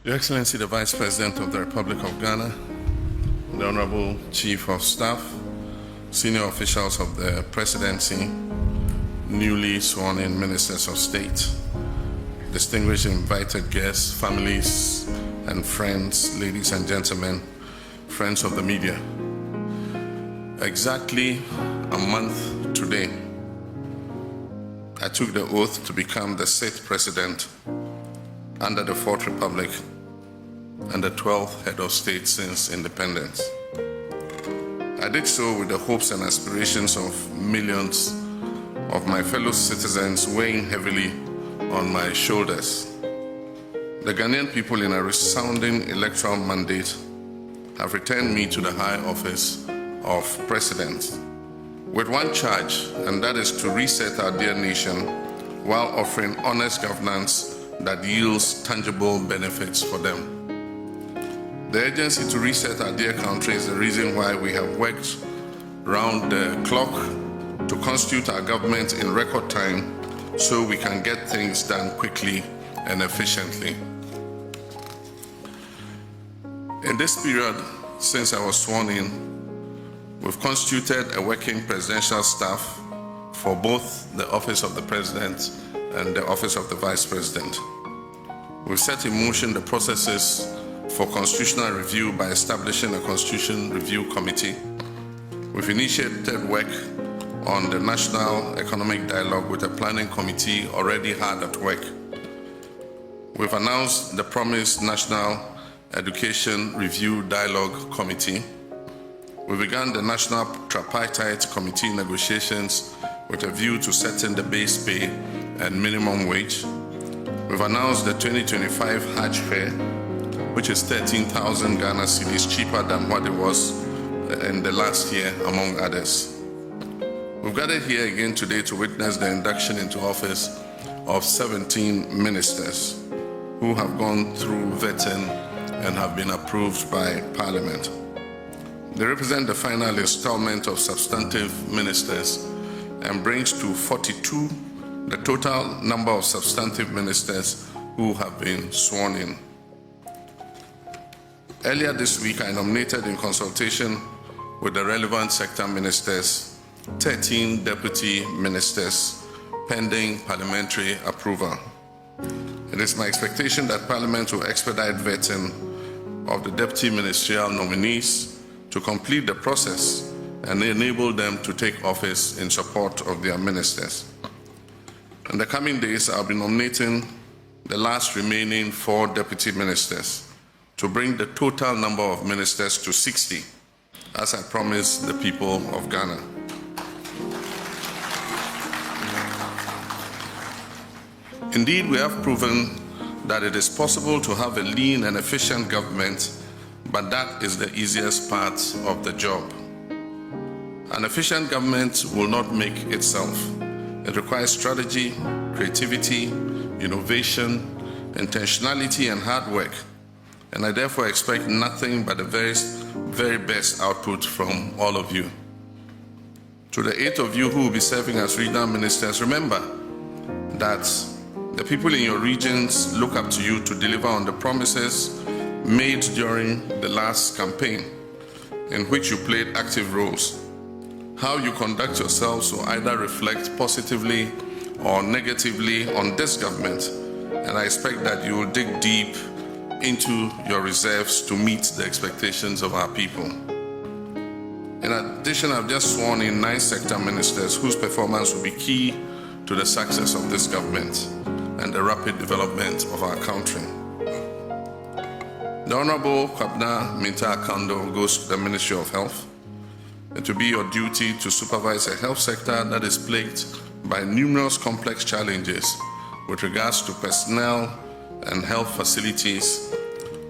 Your Excellency, the Vice President of the Republic of Ghana, the Honorable Chief of Staff, senior officials of the Presidency, newly sworn-in Ministers of State, distinguished invited guests, families and friends, ladies and gentlemen, friends of the media. Exactly a month today, I took the oath to become the 6th President under the 4th Republic and the 12th Head of State since independence. I did so with the hopes and aspirations of millions of my fellow citizens weighing heavily on my shoulders. The Ghanaian people, in a resounding electoral mandate, have returned me to the high office of President with one charge, and that is to reset our dear nation while offering honest governance that yields tangible benefits for them. The urgency to reset our dear country is the reason why we have worked round the clock to constitute our government in record time so we can get things done quickly and efficiently. In this period, since I was sworn in, we've constituted a working presidential staff for both the Office of the President and the Office of the Vice President. We've set in motion the processes for constitutional review by establishing a Constitution Review Committee. We've initiated work on the National Economic Dialogue with a planning committee already hard at work. We've announced the promised National Education Review Dialogue Committee. We began the National Tripartite Committee negotiations with a view to setting the base pay and minimum wage. We've announced the 2025 Hajj fare, which is 13,000 Ghana cedis cheaper than what it was in the last year, among others. We've gathered here again today to witness the induction into office of 17 ministers who have gone through vetting and have been approved by Parliament. They represent the final installment of substantive ministers and brings to 42 the total number of substantive ministers who have been sworn in. Earlier this week, I nominated in consultation with the relevant sector ministers 13 deputy ministers pending parliamentary approval. It is my expectation that Parliament will expedite vetting of the deputy ministerial nominees to complete the process and enable them to take office in support of their ministers. In the coming days, I'll be nominating the last remaining 4 deputy ministers to bring the total number of ministers to 60, as I promised the people of Ghana. Indeed, we have proven that it is possible to have a lean and efficient government, but that is the easiest part of the job. An efficient government will not make itself. It requires strategy, creativity, innovation, intentionality, and hard work. And I therefore expect nothing but the very best output from all of you. To the 8 of you who will be serving as regional ministers, remember that the people in your regions look up to you to deliver on the promises made during the last campaign, in which you played active roles. How you conduct yourselves will either reflect positively or negatively on this government, and I expect that you will dig deep into your reserves to meet the expectations of our people. In addition, I've just sworn in 9 sector ministers whose performance will be key to the success of this government and the rapid development of our country. The Honorable Kwabena Minta Akando goes to the Ministry of Health. It will be your duty to supervise a health sector that is plagued by numerous complex challenges with regards to personnel and health facilities,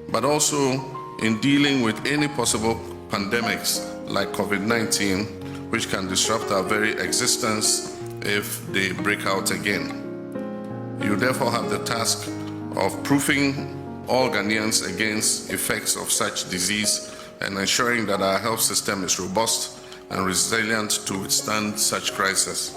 but also in dealing with any possible pandemics like COVID-19, which can disrupt our very existence if they break out again. You therefore have the task of proofing all Ghanaians against effects of such disease and ensuring that our health system is robust and resilient to withstand such crisis.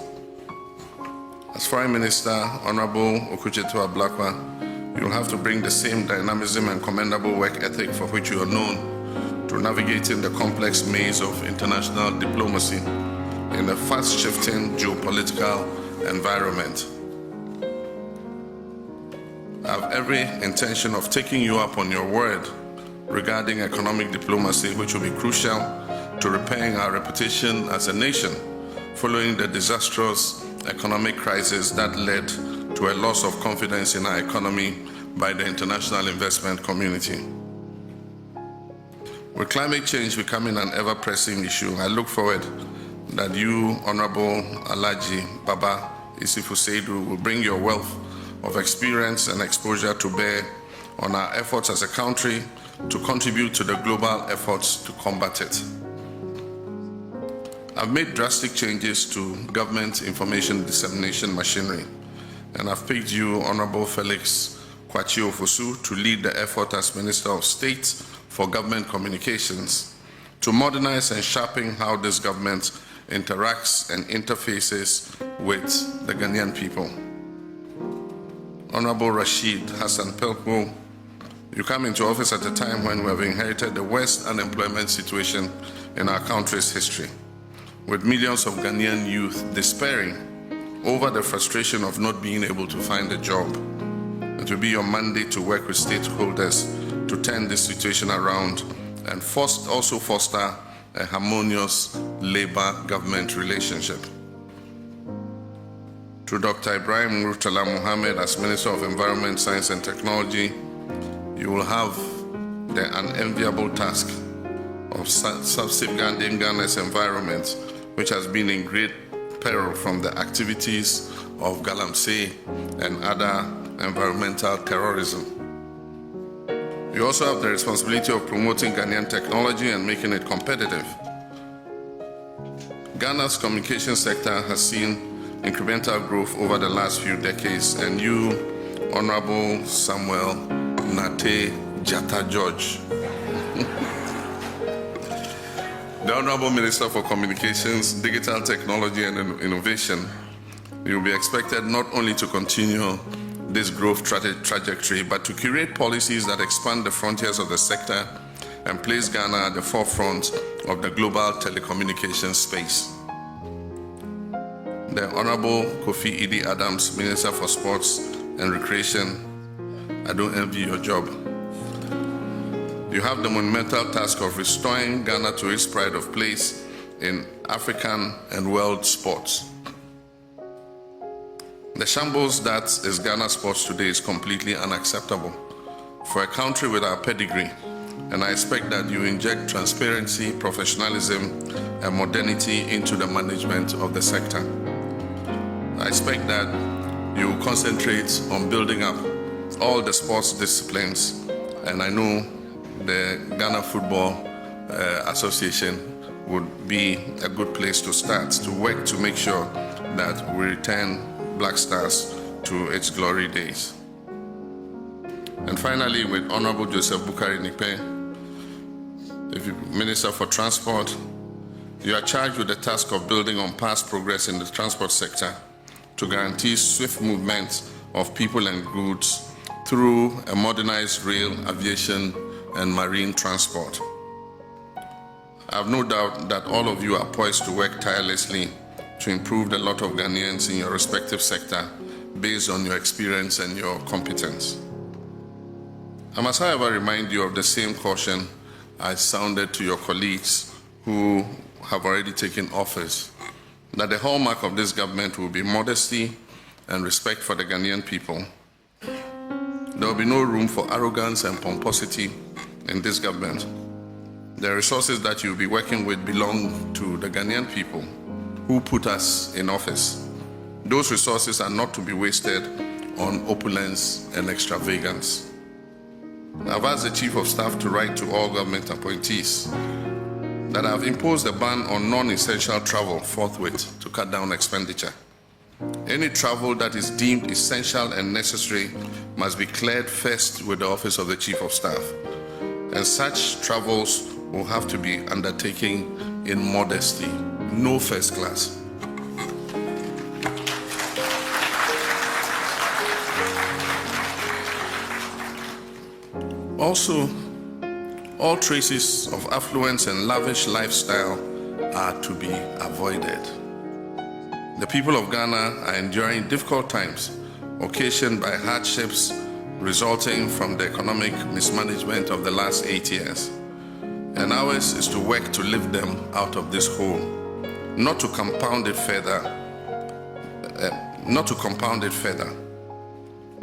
As Foreign Minister, Honorable Okudzeto Ablakwa, You'll have to bring the same dynamism and commendable work ethic for which you are known to navigating the complex maze of international diplomacy in a fast-shifting geopolitical environment. I have every intention of taking you up on your word regarding economic diplomacy, which will be crucial to repairing our reputation as a nation following the disastrous economic crisis that led to a loss of confidence in our economy by the international investment community. With climate change becoming an ever-pressing issue, I look forward that you, Honorable Alhaji Baba Isifu Seidu, will bring your wealth of experience and exposure to bear on our efforts as a country to contribute to the global efforts to combat it. I've made drastic changes to government information dissemination machinery, and I've picked you, Honorable Felix Kwakye Ofosu, to lead the effort as Minister of State for Government Communications to modernize and sharpen how this government interacts and interfaces with the Ghanaian people. Honorable Rashid Hassan Pelpo, you come into office at a time when we have inherited the worst unemployment situation in our country's history, with millions of Ghanaian youth despairing over the frustration of not being able to find a job. It will be your mandate to work with stakeholders to turn this situation around and also foster a harmonious labor-government relationship. To Dr. Ibrahim Murtala Mohammed as Minister of Environment, Science and Technology, you will have the unenviable task of safeguarding Ghana's environment, which has been in great peril from the activities of galamsey and other environmental terrorism. You also have the responsibility of promoting Ghanaian technology and making it competitive. Ghana's communication sector has seen incremental growth over the last few decades, and you, Honorable Samuel Nate Jata George, the Honorable Minister for Communications, Digital Technology and Innovation, you will be expected not only to continue this growth trajectory, but to create policies that expand the frontiers of the sector and place Ghana at the forefront of the global telecommunications space. The Honorable Kofi Idi Adams, Minister for Sports and Recreation, I don't envy your job. You have the monumental task of restoring Ghana to its pride of place in African and world sports. The shambles that is Ghana sports today is completely unacceptable for a country with our pedigree, and I expect that you inject transparency, professionalism, and modernity into the management of the sector. I expect that you will concentrate on building up all the sports disciplines, and I know the Ghana Football Association would be a good place to start, to work to make sure that we return Black Stars to its glory days. And finally, with Honorable Joseph Bukari Nipe, Minister for Transport, you are charged with the task of building on past progress in the transport sector to guarantee swift movement of people and goods through a modernized rail, aviation, and marine transport. I have no doubt that all of you are poised to work tirelessly to improve the lot of Ghanaians in your respective sector based on your experience and your competence. I must, however, remind you of the same caution I sounded to your colleagues who have already taken office, that the hallmark of this government will be modesty and respect for the Ghanaian people. There will be no room for arrogance and pomposity in this government. The resources that you'll be working with belong to the Ghanaian people who put us in office. Those resources are not to be wasted on opulence and extravagance. I've asked the Chief of Staff to write to all government appointees that I've imposed a ban on non-essential travel forthwith to cut down expenditure. Any travel that is deemed essential and necessary must be cleared first with the Office of the Chief of Staff, and such travels will have to be undertaken in modesty, no first class. Also, all traces of affluence and lavish lifestyle are to be avoided. The people of Ghana are enduring difficult times occasioned by hardships resulting from the economic mismanagement of the last 8 years. And ours is to work to lift them out of this hole, not to compound it further.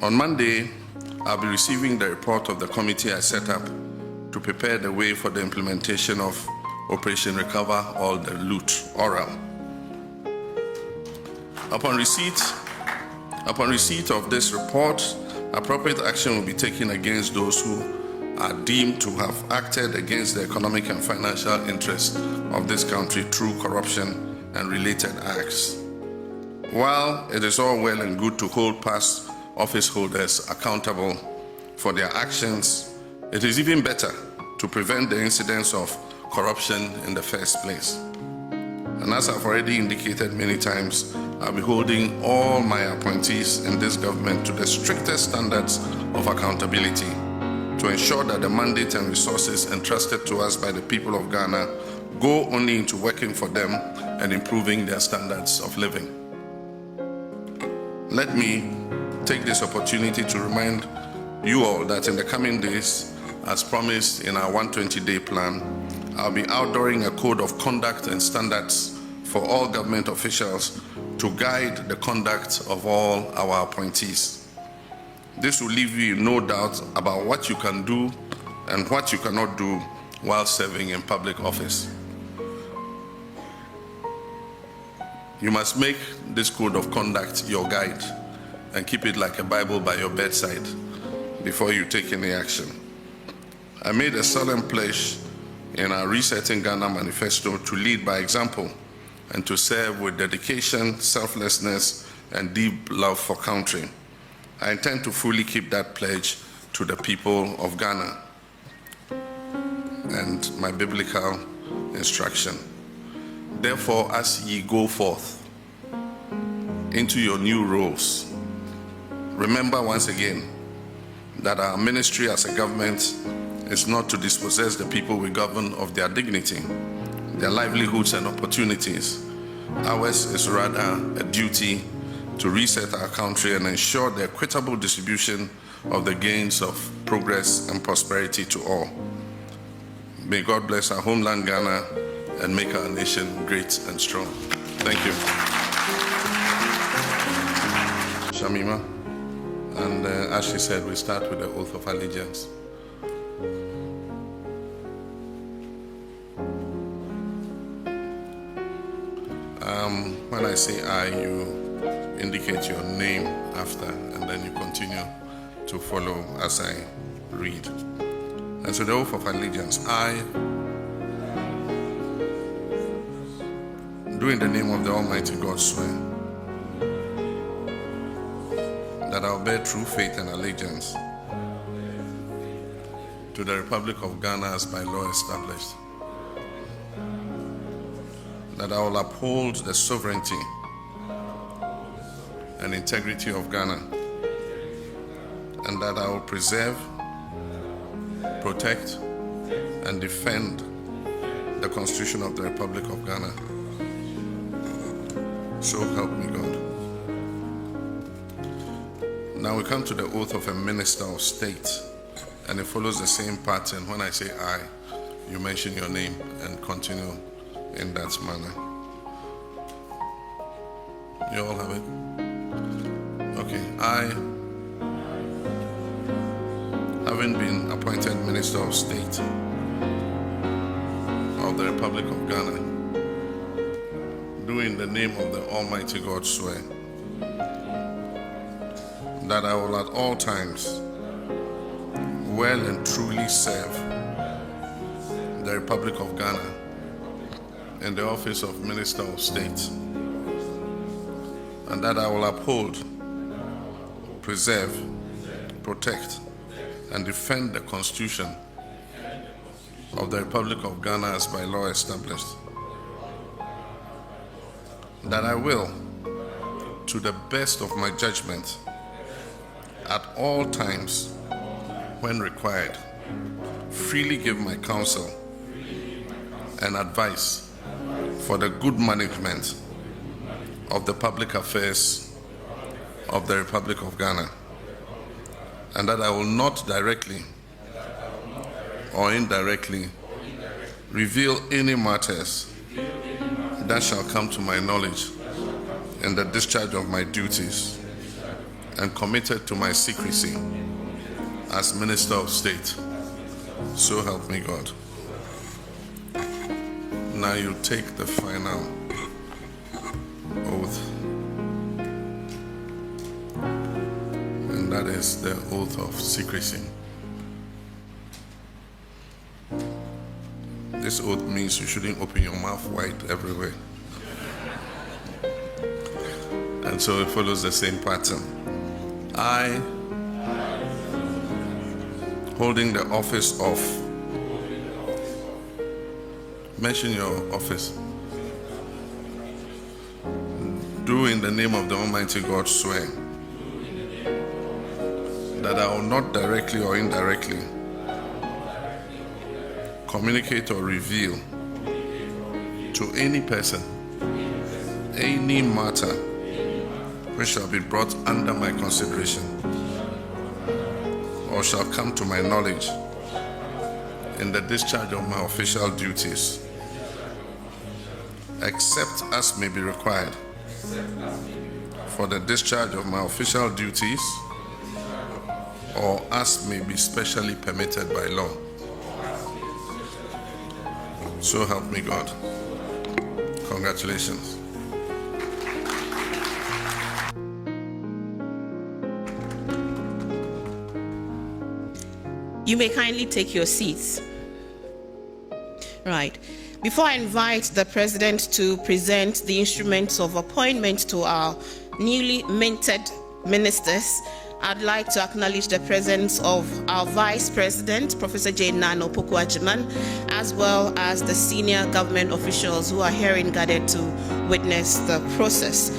On Monday, I'll be receiving the report of the committee I set up to prepare the way for the implementation of Operation Recover All the Loot, oral. Upon receipt of this report, appropriate action will be taken against those who are deemed to have acted against the economic and financial interests of this country through corruption and related acts. While it is all well and good to hold past office holders accountable for their actions, it is even better to prevent the incidence of corruption in the first place. And as I've already indicated many times, I'll be holding all my appointees in this government to the strictest standards of accountability to ensure that the mandate and resources entrusted to us by the people of Ghana go only into working for them and improving their standards of living. Let me take this opportunity to remind you all that in the coming days, as promised in our 120-day plan, I'll be outdooring a code of conduct and standards for all government officials to guide the conduct of all our appointees. This will leave you in no doubt about what you can do and what you cannot do while serving in public office. You must make this code of conduct your guide and keep it like a Bible by your bedside before you take any action. I made a solemn pledge in our Resetting Ghana manifesto to lead by example and to serve with dedication, selflessness, and deep love for country. I intend to fully keep that pledge to the people of Ghana. And my biblical instruction. Therefore, as ye go forth into your new roles, remember once again that our ministry as a government is not to dispossess the people we govern of their dignity, their livelihoods and opportunities. Ours is rather a duty to reset our country and ensure the equitable distribution of the gains of progress and prosperity to all. May God bless our homeland Ghana and make our nation great and strong. Thank you. Shamima. And as she said, we start with the oath of allegiance. When I say I, you indicate your name after, and then you continue to follow as I read. And so the oath of allegiance, I, do in the name of the Almighty God, swear that I will bear true faith and allegiance to the Republic of Ghana as by law established, that I will uphold the sovereignty and integrity of Ghana, and that I will preserve, protect, and defend the Constitution of the Republic of Ghana. So help me God. Now we come to the oath of a minister of state, and it follows the same pattern. When I say I, you mention your name and continue in that manner. You all have it? Okay. I, having been appointed Minister of State of the Republic of Ghana, do in the name of the Almighty God swear that I will at all times well and truly serve the Republic of Ghana in the office of Minister of State, and that I will uphold, preserve, protect, and defend the Constitution of the Republic of Ghana as by law established, that I will, to the best of my judgment, at all times when required, freely give my counsel and advice for the good management of the public affairs of the Republic of Ghana, and that I will not directly or indirectly reveal any matters that shall come to my knowledge in the discharge of my duties and committed to my secrecy as Minister of State. So help me God. Now you take the final oath, and that is the oath of secrecy. This oath means you shouldn't open your mouth wide everywhere. And so it follows the same pattern. I, holding the office of, mention your office, do in the name of the Almighty God swear that I will not directly or indirectly communicate or reveal to any person any matter which shall be brought under my consideration or shall come to my knowledge in the discharge of my official duties, except as may be required for the discharge of my official duties or as may be specially permitted by law. So help me God. Congratulations. You may kindly take your seats. Right. Before I invite the President to present the instruments of appointment to our newly minted ministers, I'd like to acknowledge the presence of our Vice President, Professor Jane Nano Pokuajiman, as well as the senior government officials who are here gathered to witness the process.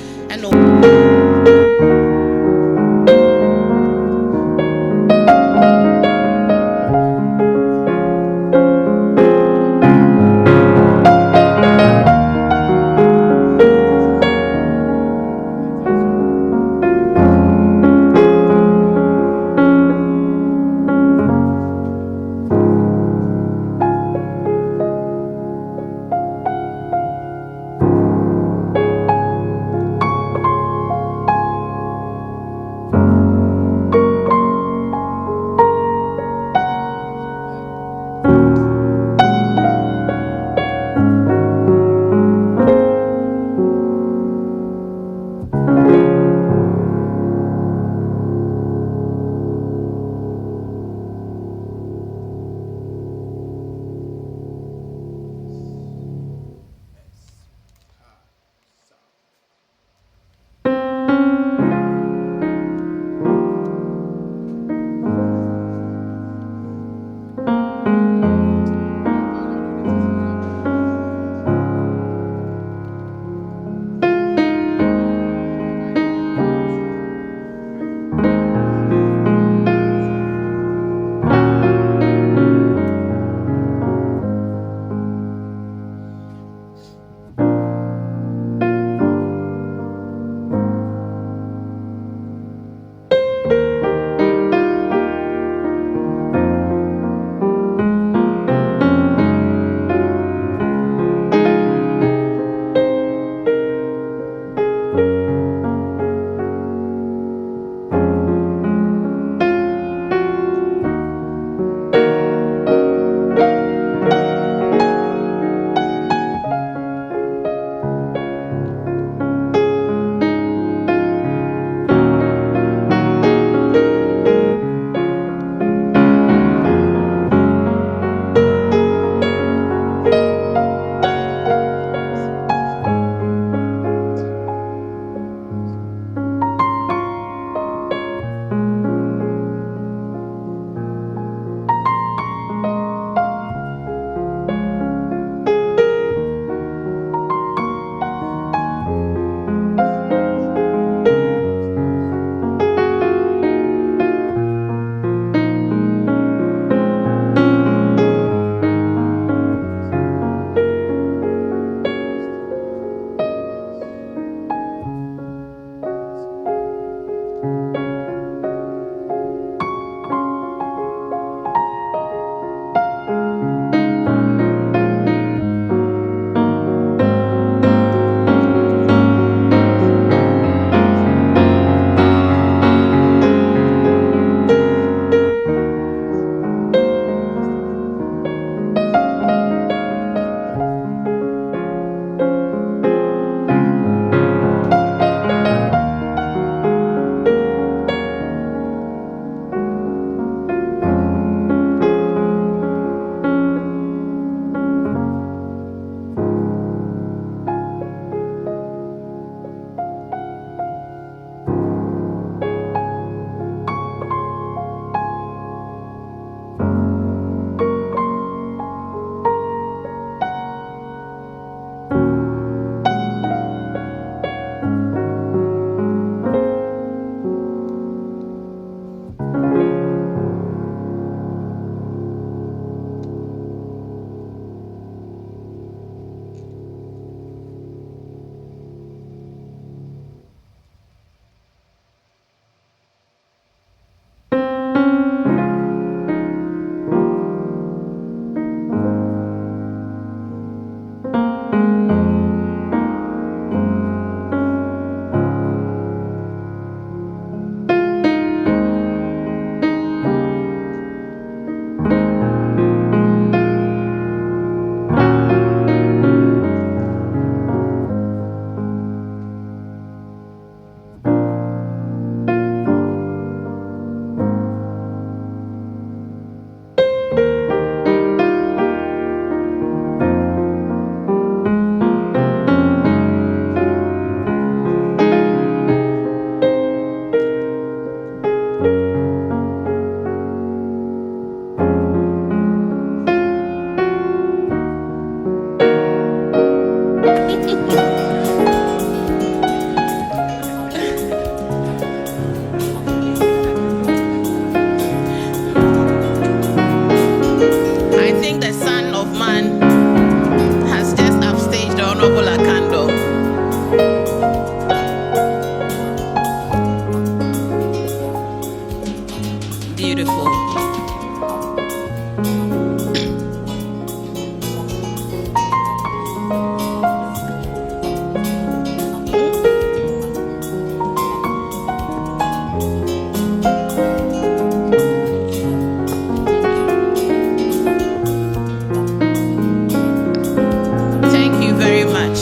Thank you very much.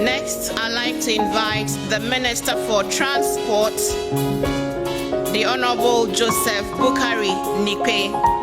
Next, I'd like to invite the Minister for Transport, the Honorable Joseph Bukari Nikwe.